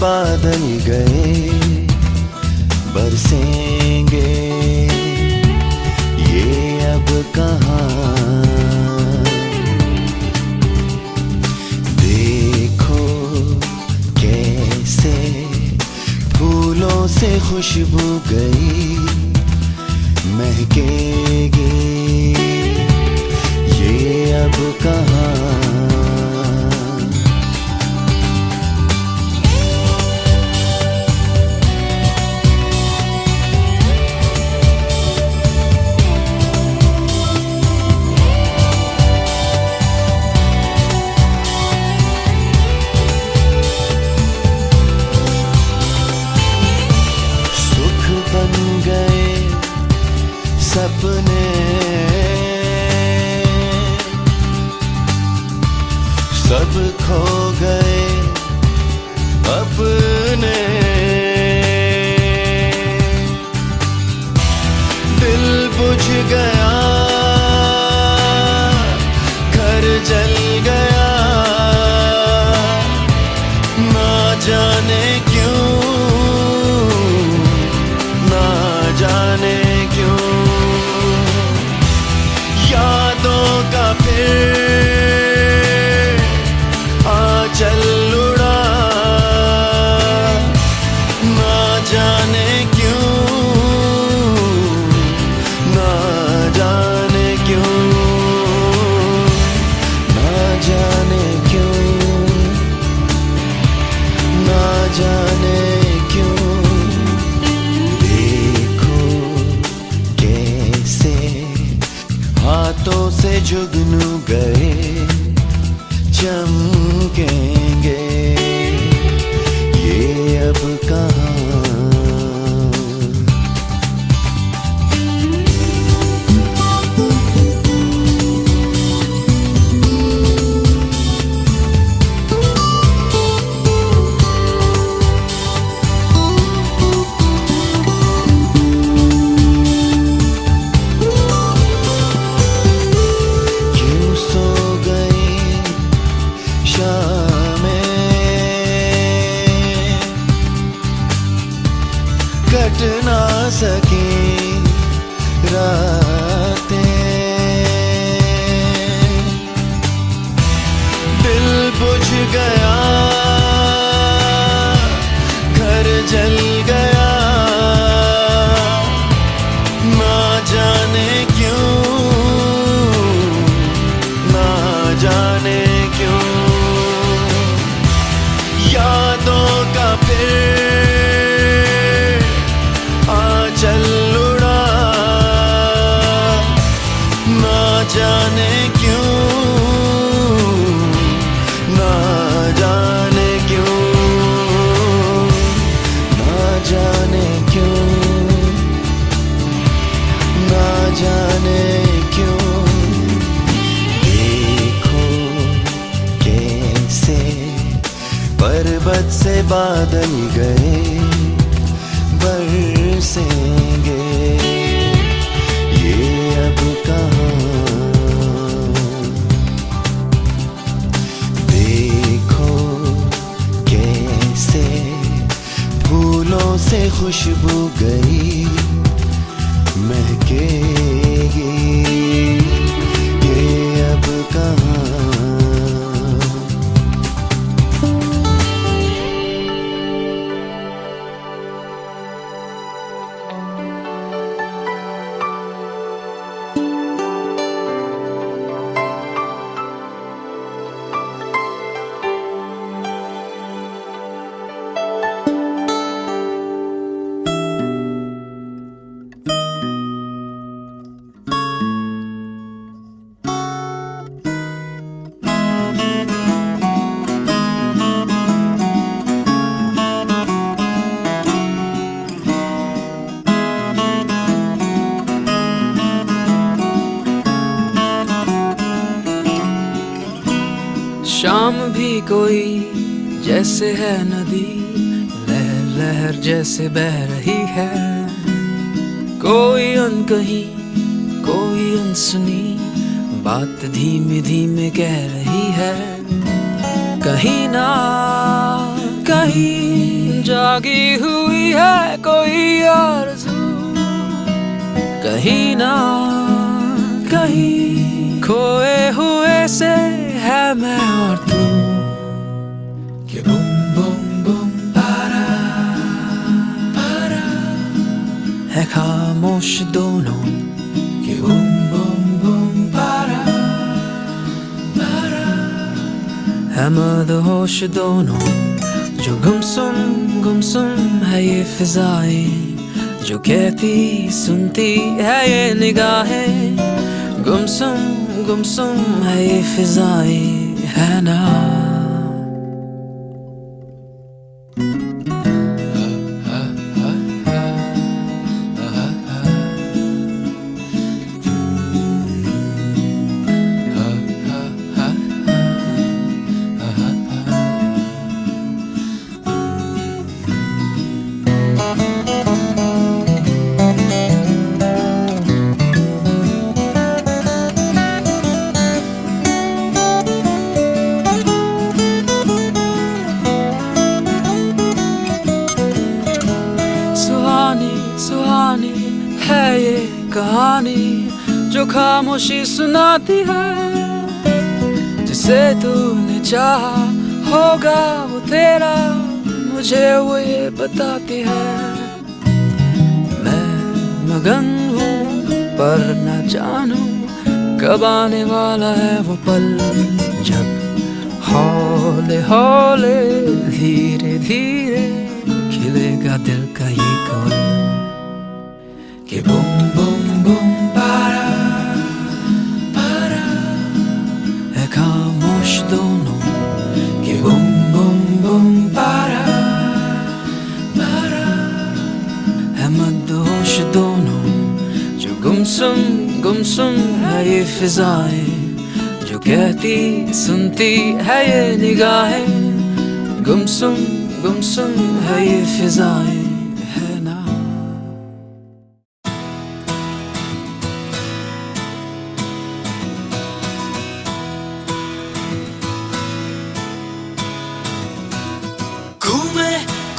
बादल गए, बरसेंगे ये अब कहाँ। देखो कैसे फूलों से खुशबू गई, महकेगी ये अब कहाँ। सपने सब खो गए अपने, दिल बुझ गया, घर जल गया, ना जाने क्यों, ना जाने क्यों। यादों का फिर आंचल उड़ा, ना जाने क्यों, ना जाने क्यों, ना जाने क्यों, ना जाने क्यों। देखो कैसे हाथों से जुगनू गए, चमकेंगे ये अब कहाँ। कट ना सके रातें, दिल बुझ गया, घर जल गया, ना जाने क्यों, ना जाने क्यों। यादों का फिर आंचल उड़ा, ना जाने क्यों, ना जाने क्यों, ना जाने क्यों, ना जाने क्यों। देखो कैसे पर्वत से बादल गए, बरसेंगे ये अब कहाँ। देखो कैसे फूलों से खुशबू गई, महकेगी ये अब कहाँ। शाम भी कोई जैसे है नदी, लहर लहर जैसे बह रही है। कोई अनकही कोई अनसुनी बात धीमे धीमे कह रही है। कहीं ना कहीं जागी हुई है कोई आरज़ू, कहीं ना कहीं खोए हुए से है मैं और तू। कि बूम बूम बूम पारा पारा है खामोश दोनों। कि बूम बूम बूम पारा पारा है मदहोश दोनों। जो गुमसुम है ये फिजाएं, जो कहती सुनती है ये निगाहें। गुमसुम है ये फिजाएं, है ना। सुहानी है ये कहानी जो खामोशी सुनाती है। जिसे तूने चाहा होगा वो तेरा, मुझे वो ये बताती है। मैं मगन हूँ पर न जानू कब आने वाला है वो पल, जब हौले हौले धीरे धीरे खिलेगा दिल का ये कौल। कि बूम बूम बूम पारा पारा है खामोश दोनों। कि बूम बूम बूम पारा पारा है मदहोश दोनों। जो गुमसुम है ये फिजाएं, जो कहती सुनती है ये निगाहें। गुमसुम है ये फिजाएं, है ना।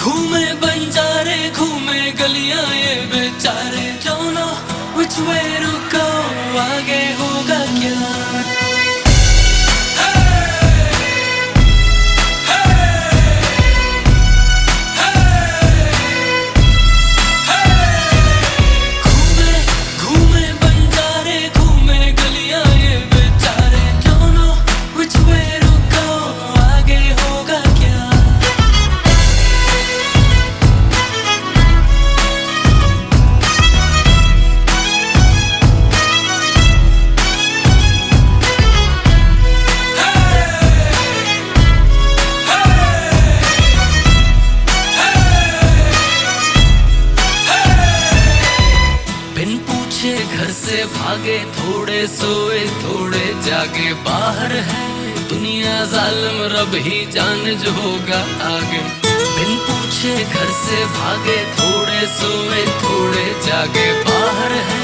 घूमे बंजारे, घूमे गलियां ये बेचारे। Don't know which way to go, आगे होगा क्या। घर से भागे, थोड़े सोए थोड़े जागे। बाहर है दुनिया जालिम, रब ही जाने जो होगा आगे। बिन पूछे घर से भागे, थोड़े सोए थोड़े जागे। बाहर है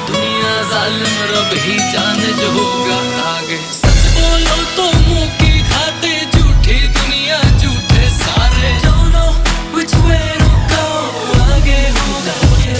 दुनिया जालिम, रब ही जाने जो होगा आगे। सच बोलो तो मुंह की खाते, झूठी दुनिया झूठे सारे। Don't know which way to go, आगे होगा क्या।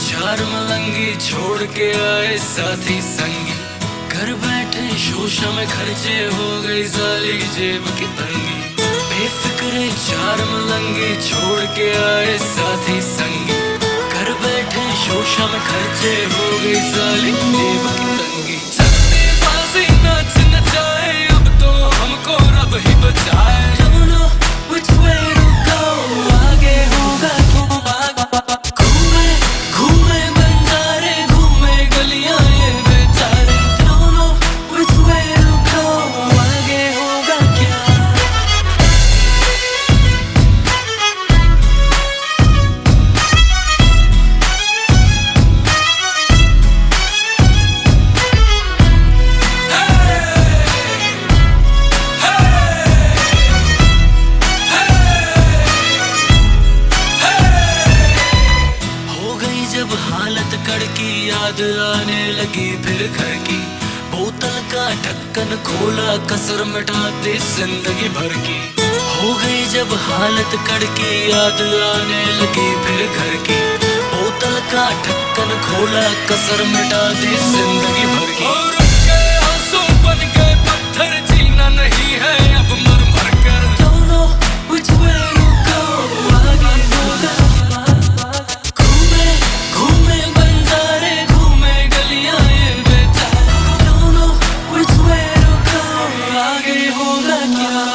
चार मलंगी छोड़ के आए साथी संगी। घर बैठे शोशा में खर्चे हो गई साली जेब की तंगी। बेफिक्रे चार मलंगी छोड़ के आए साथी संगी। घर बैठे शोशा में खर्चे हो गई साली जेब की तंगी। चलते बाजी नाच नचाए, अब तो हमको रब ही बचाए। Don't know which way to go, आगे होगा क्या। घूमे बंजारे, घूमे गलियां ये बेचारे। Don't know which way to go, लगी फिर घर की। बोतल का ढक्कन खोला, कसर मिटा दे जिंदगी भर की। हो गई जब हालत कड़की, याद आने लगी फिर घर की। बोतल का ढक्कन खोला, कसर मिटा दे जिंदगी भर की। और उनके आंसू बन गए पत्थर, जीना नहीं है अब मर मर कर। Don't know which way to go, आगे होगा। घूमे घूमे बंजारे, घूमे गलियां ये बेटा। Don't know which way to go, आगे होगा क्या।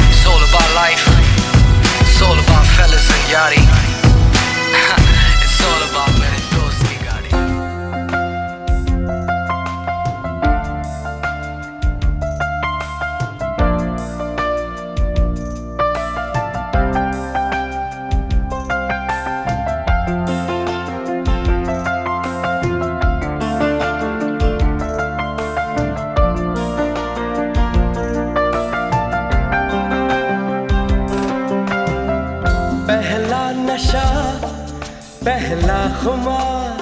It's all about life. It's all about fellas and yachty. It's all about मेरे दोस्त की गाड़ी। पहला नशा, पहला खुमार,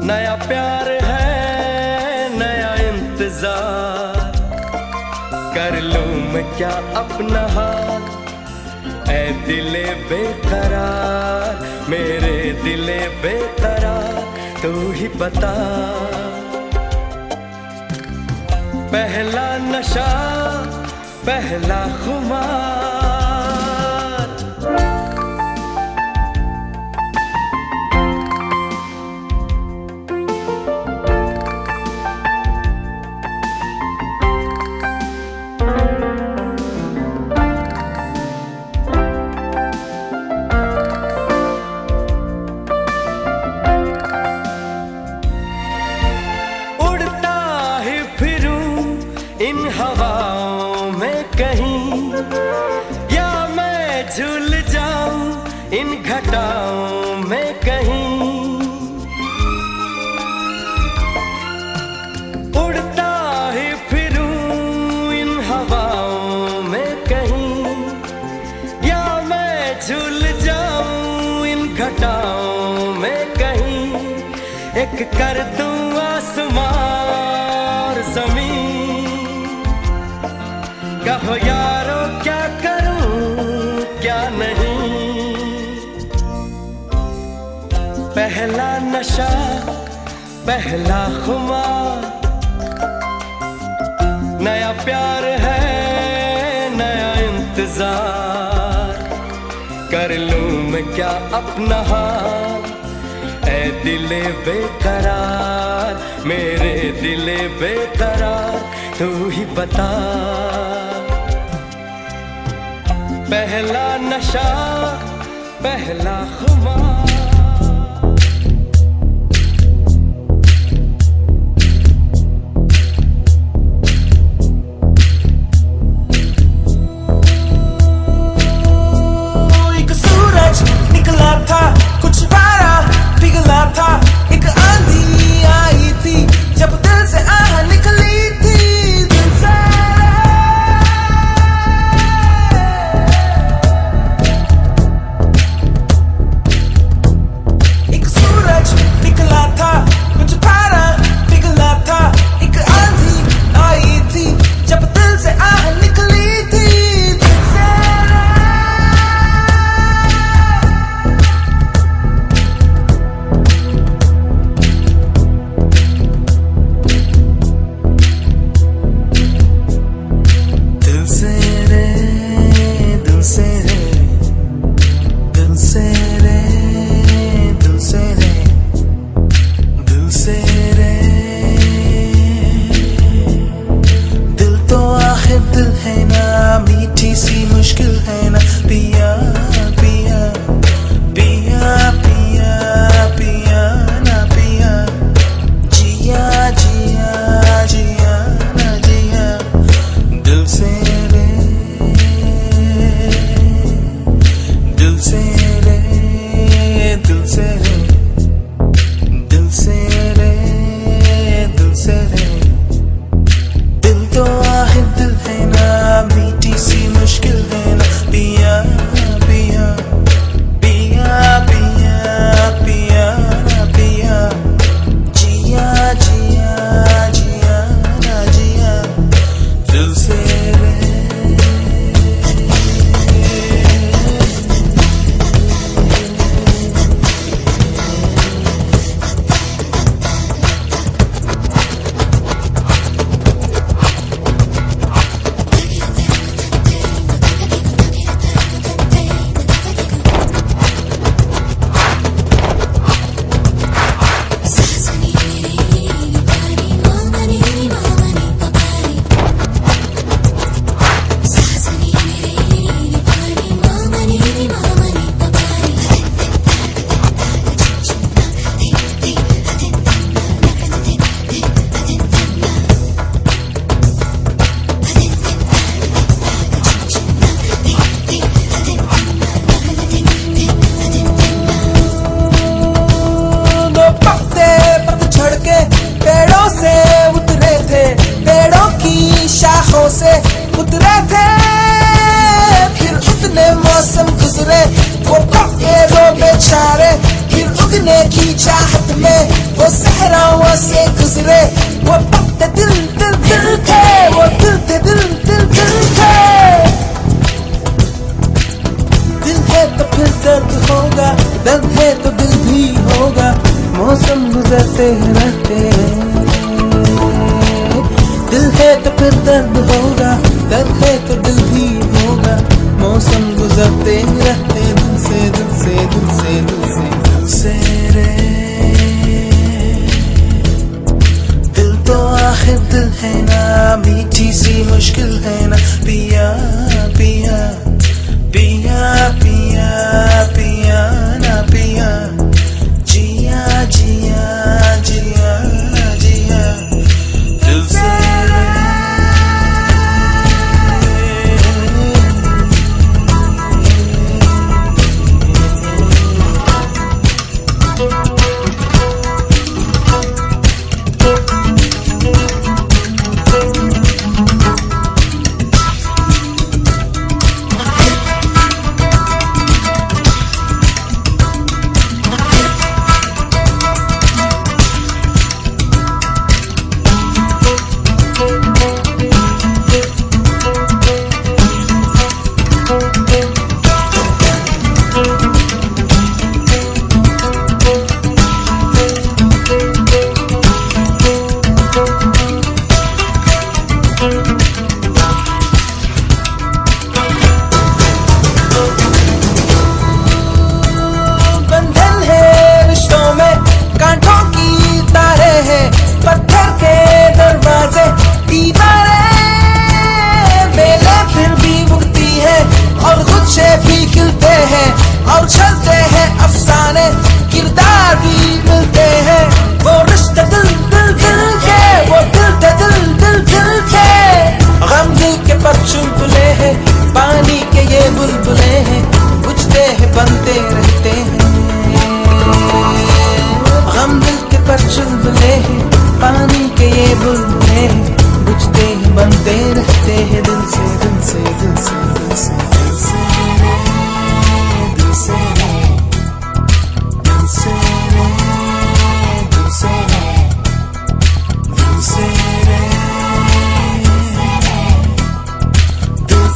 नया प्यार है नया इंतजार। कर लूं मैं क्या अपना हाल, ऐ दिले बेकरार, मेरे दिले बेकरार, तू ही बता। पहला नशा, पहला खुमार, इन हवाओं में कहीं, या मैं झूल जाऊं इन घटाओं में कहीं। उड़ता ही फिरूं इन हवाओं में कहीं, या मैं झूल जाऊं इन घटाओं में कहीं। एक कर दूं आसमां और ज़मीन, कहो यारो क्या करूं क्या नहीं। पहला नशा, पहला खुमार, नया प्यार है नया इंतजार। कर लूं मैं क्या अपना हाल, ऐ दिले बेकरार, मेरे दिले बेकरार, तू ही बता। पहला नशा, पहला खुमार। एक सूरज निकला था, कुछ पारा पिघला था, एक आंधी आई थी जब दिल से आह निकली थी। दिल से एक सूरज निकला था, कुछ पारा पिघला था, एक आंधी आई थी जब दिल से आह निकली थी। दिल से मीठी सी मुश्किल है ना पिया पिया पिया पिया पिया ना पिया। जिया जिया जिया ना जिया, दिल से रे दिल से रे दिल से रे दिल से रे दिल से रे। दिल तो आखिर दिल है ना, मीठी सी मुश्किल है ना पिया। में वो सहराओं से गुजरे, वो पत्ते दिल दिल दिल थे, वो दिल थे दिल दिल दिल थे। दिल है तो फिर दर्द होगा, दर्द है तो दिल भी होगा, मौसम गुजरते रहते हैं। दिल है तो फिर दर्द होगा, दर्द है तो दिल भी होगा, मौसम गुजरते रहते। दिल से दिल से दिल से दिल से दिल से रे, दिल तो आखिर दिल है ना, मीठी सी मुश्किल है ना, पिया पिया पिया पिया पिया ना पिया, जिया जिया जिया जिया दिल से। और चलते हैं अफसाने, किरदार भी मिलते हैं, वो रिश्ते दिल दिल दिल के, वो दिल थे दिल दिल दिल के। गम दिल के पर चुलबुले हैं, पानी के ये बुलबुले हैं, बुझते हैं बनते रहते हैं। गम दिल के पर चुलबुले हैं, पानी के ये बुलबुले हैं, बुझते हैं बनते रहते हैं। दिल से दिल से दिल से दिल से दिल से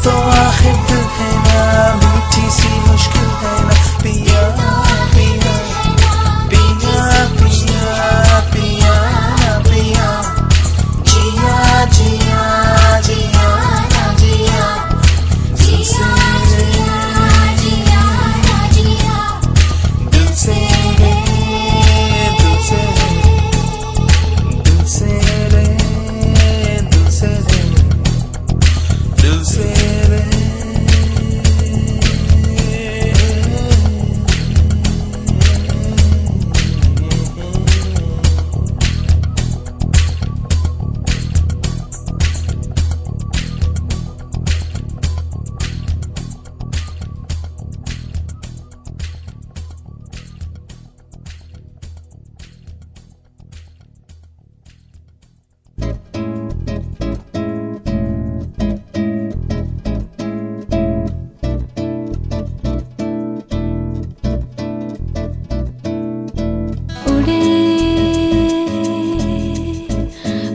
तो आखिर दिल है ना, मीठी सी मुश्किल है ना, पिया पिया पिया पिया पिया ना पिया, जिया जिया जिया ना जिया, दिल से दिल से दिल से दिल से दिल से दिल से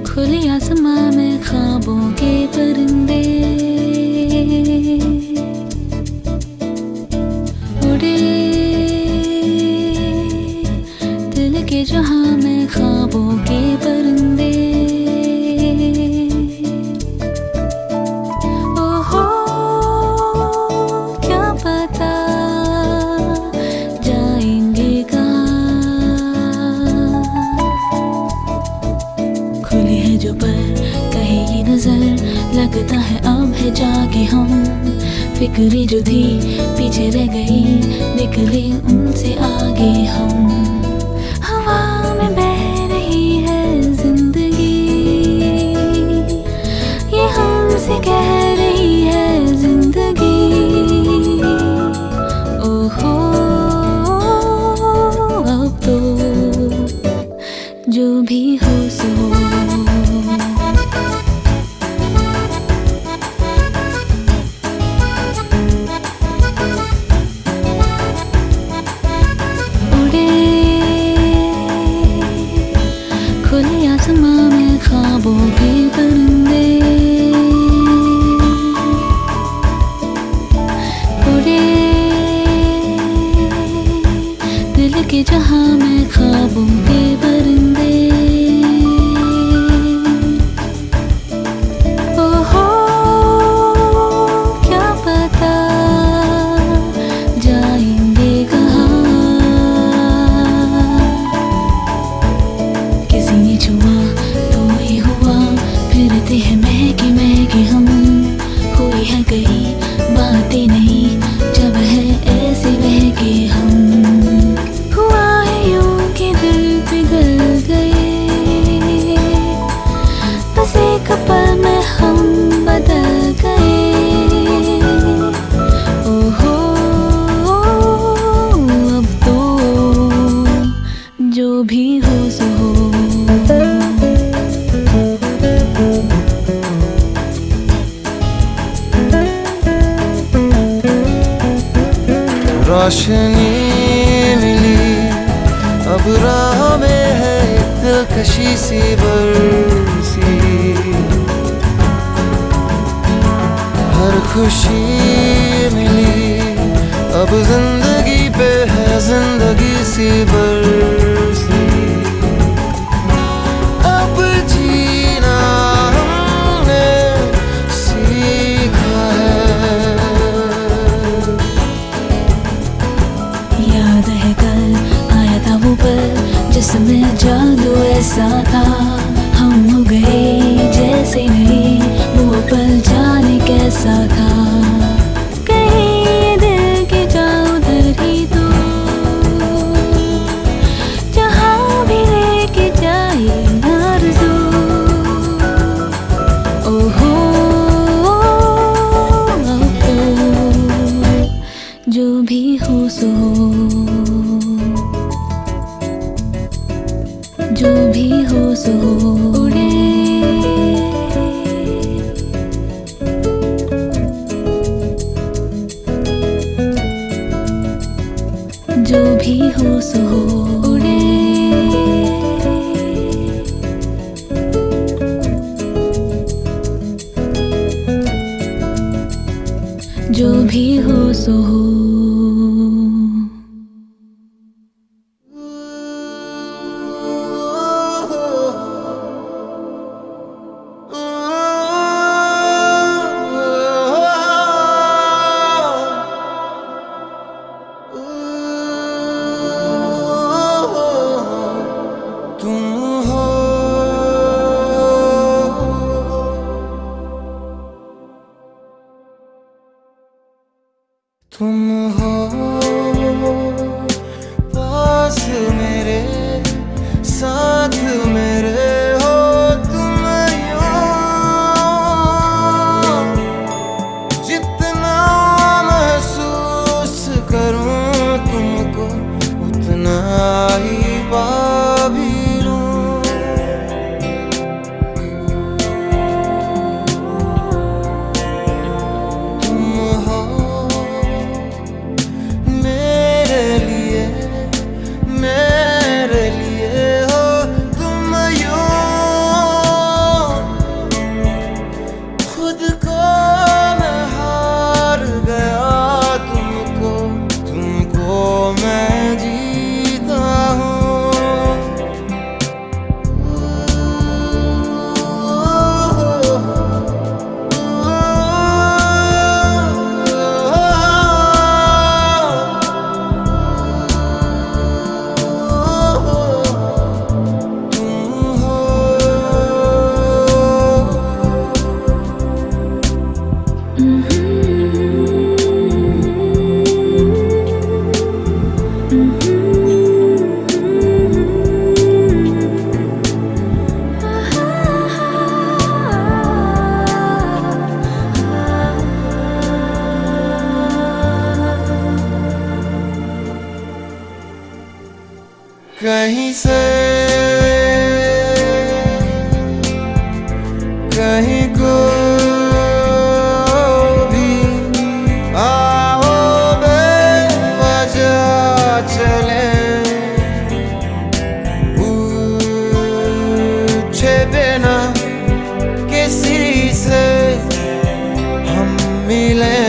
खुले आसमां में ख्वाबों के परिंदे उड़े, दिल के जहां में ख्वाबों के परिंदे। ओहो क्या पता जाएंगे खुली है जो पर कहीं ये नजर, लगता है अब है जागे हम, फिक्रें जो थी पीछे रह गई, निकले उनसे आगे हम। हवा में बह रही है जिंदगी, ये हमसे कह रही है जिंदगी। ओहो अब तो जो भी हो सो, उड़े रोशनी मिली, अब राह में है दिलकशी सी बरसी। हर खुशी मिली, अब जिंदगी पे है जिंदगी सी बरसी। अब जीना हमने सीखा है। याद है कल आया था वो पल जिसमें जादू ऐसा था, हम हो गए जैसे नहीं, वो पल जाने कैसा था। कहीं दिल के जाओ उधर ही तो, जहाँ भी लेके जाए आरज़ू। ओहो जो भी हो सो हो, जो भी हो सो हो, उड़े जो भी हो सो हो, उड़े जो भी हो सो हो। तुम हो पास मेरे, साथ मेरे हो तुम यूं। जितना महसूस करूं तुमको, उतना ही पा भी लूं। कहीं से कहीं को भी आओ बेवजह चले, पूछे बिना किसी से हम मिले।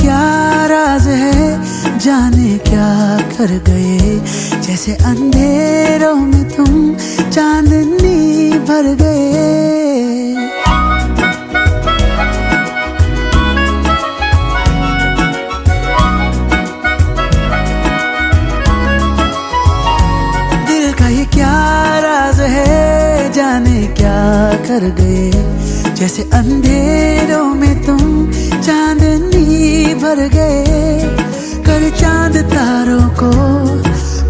क्या राज है, जाने क्या कर गए। जैसे अंधेरों में तुम चांदनी भर गए। दिल का ये क्या राज है, जाने क्या कर गए। जैसे अंधेरों में तुम चांदनी भर गए। कर चांद तारों को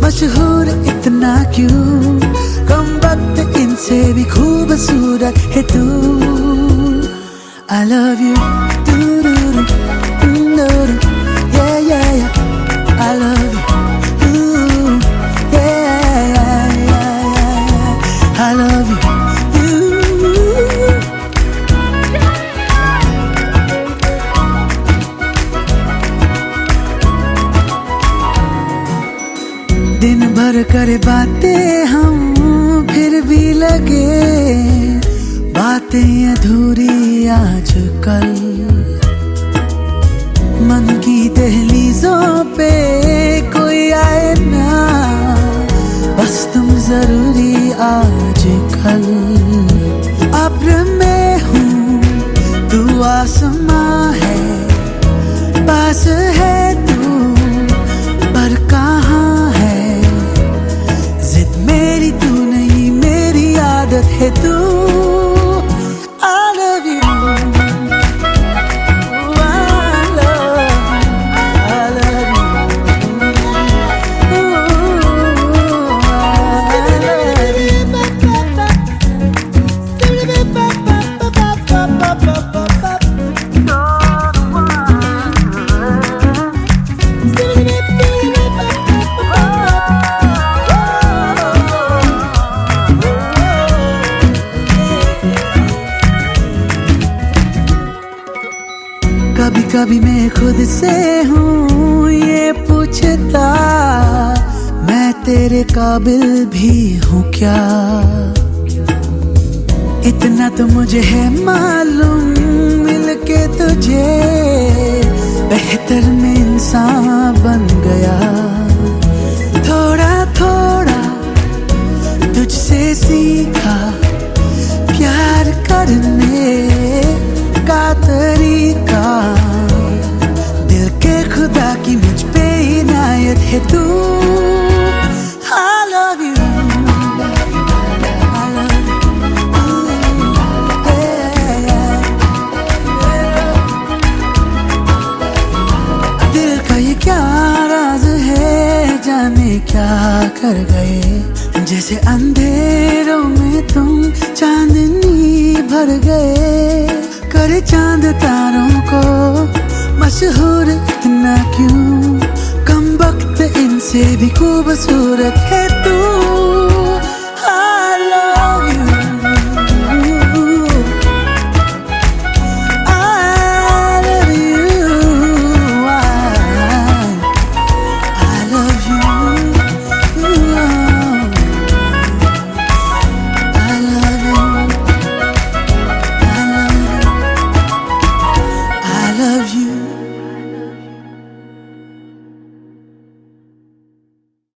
मशहूर इतना क्यों, कम वक्त इनसे भी खूबसूरत है तू। I love you, yeah yeah yeah, I love you, yeah yeah yeah, I love you. दिन भर करे बातें हम, फिर भी लगे बातें अधूरी आजकल। मन की दहलीजों पे कोई आए ना, बस तुम जरूरी आजकल। अब्र में हूँ तू आसमां है, पास है तू पर कहाँ है। जिद मेरी तू नहीं, मेरी आदत है तू। I love you, I love you, कभी कभी मैं खुद से हूँ ये पूछता, मैं तेरे काबिल भी हूँ क्या। इतना तो मुझे है मालूम, मिलके तुझे बेहतर में इंसान बन गया। थोड़ा थोड़ा तुझसे सीखा प्यार करने का तरीका। दिल के खुदा की मुझ पे इनायत है तू। I love you, I love you, yeah, yeah. दिल का ये क्या राज है, जाने क्या कर गए। जैसे अंधेरों में तुम चांदनी भर गए। कर चांद तारों को मशहूर इतना क्यों, कम वक्त इनसे भी खूबसूरत है तू।